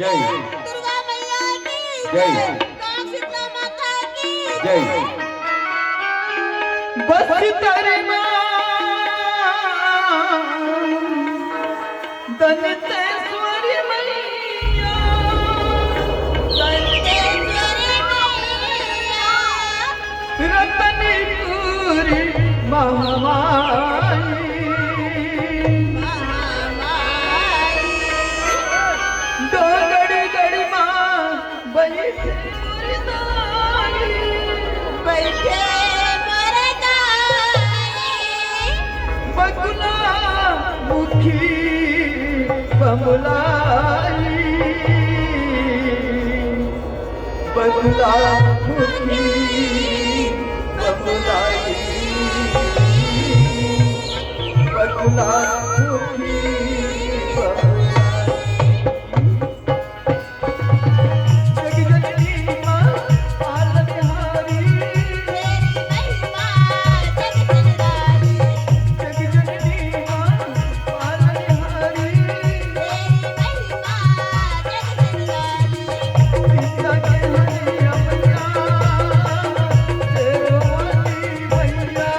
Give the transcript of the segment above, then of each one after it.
जय दुर्गा मैया की जय काम शीतला माता की जय बस तेरे नाम दंतेश्वरी मैया दंतेश्वरी मैया रतनपुरी महामाई महामाई डोगड़ी गड़ी माँ बैठे मुर्दाई बैठे मरदाई बगुला मुखी बमुलाई बगुला मुखी बमुलाई बगुला मुखी बमुलाई जगजननी माँ पालनहारी तेरी महिमा जग जनरारी जगजननी माँ पालनहारी तेरी महिमा जग जनरारी पिता के हरिया मैया तेरो वाली मैया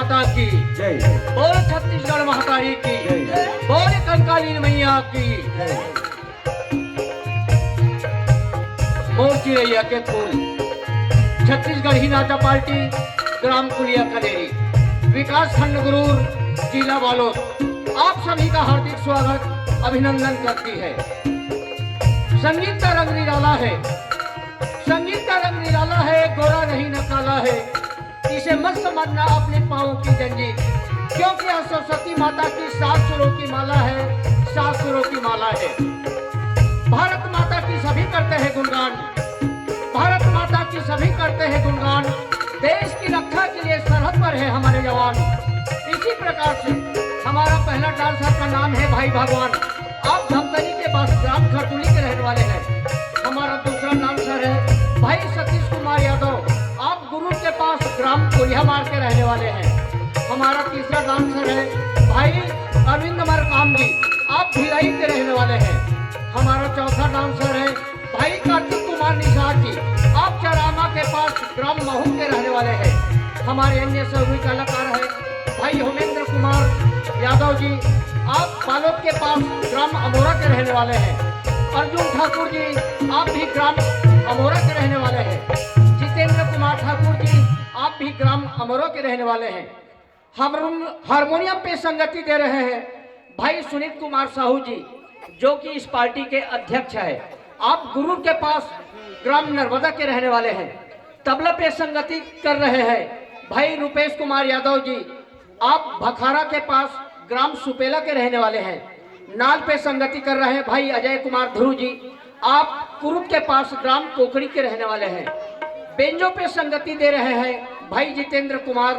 माता की, जय बोल छत्तीसगढ़ महाकाली की, जय बोल कंकालीन मैया की। जय मोर चिड़ैया के फूल, छत्तीसगढ़ ही नाचा पार्टी, ग्राम कुलिया कनेरी, विकास खंड गुरूर, जिला बालोद, आप सभी का हार्दिक स्वागत अभिनंदन करती है। संगीत का रंग निराला है, संगीत का रंग निराला है, गोरा नहीं न काला है, इसे मत समझना अपने पाँव की जंजीर, क्योंकि यह सरस्वती माता की 7 सुरों की माला है, 7 सुरों की माला है। भारत माता की सभी करते हैं गुणगान, भारत माता की सभी करते हैं गुणगान, देश की रक्षा के लिए सरहद पर है हमारे जवान। इसी प्रकार से हमारा पहला डांसर का नाम है भाई भगवान, आप धमतरी के पास ग्राम खरतुली के रहने वाले हैं। हमारा दूसरा डांसर है भाई सतीश कुमार यादव, आप गुरु के पास ग्राम कोलियामार के रहने वाले हैं। हमारा तीसरा डांसर है भाई अरविंद मरकाम जी, आप भिलाई के रहने वाले हैं। हमारा चौथा डांसर है भाई कार्तिक कुमार निषाद जी, आप चरामा के पास ग्राम महू के रहने वाले हैं। हमारे अन्य सभी कलाकार है भाई होमेंद्र कुमार यादव जी, आप बालोद के पास ग्राम अमोरा के रहने वाले हैं। अर्जुन ठाकुर जी, आप भी ग्राम अमोरा के रहने वाले हैं। जितेंद्र कुमार ठाकुर जी, आप भी ग्राम अमोरा के रहने वाले हैं। हम हारमोनियम पे संगति दे रहे हैं भाई सुनील कुमार साहू जी, जो कि इस पार्टी के अध्यक्ष है। आप गुरु के पास ग्राम नर्मदा के रहने वाले हैं। तबला पे संगति कर रहे हैं भाई रुपेश कुमार यादव जी, आप भखारा के पास ग्राम सुपेला के रहने वाले हैं। नाल पे संगति कर रहे हैं भाई अजय कुमार ध्रुव जी, आप कुरुप के पास ग्राम कोकड़ी के रहने वाले हैं। बेंजो पे संगति दे रहे हैं भाई जितेंद्र कुमार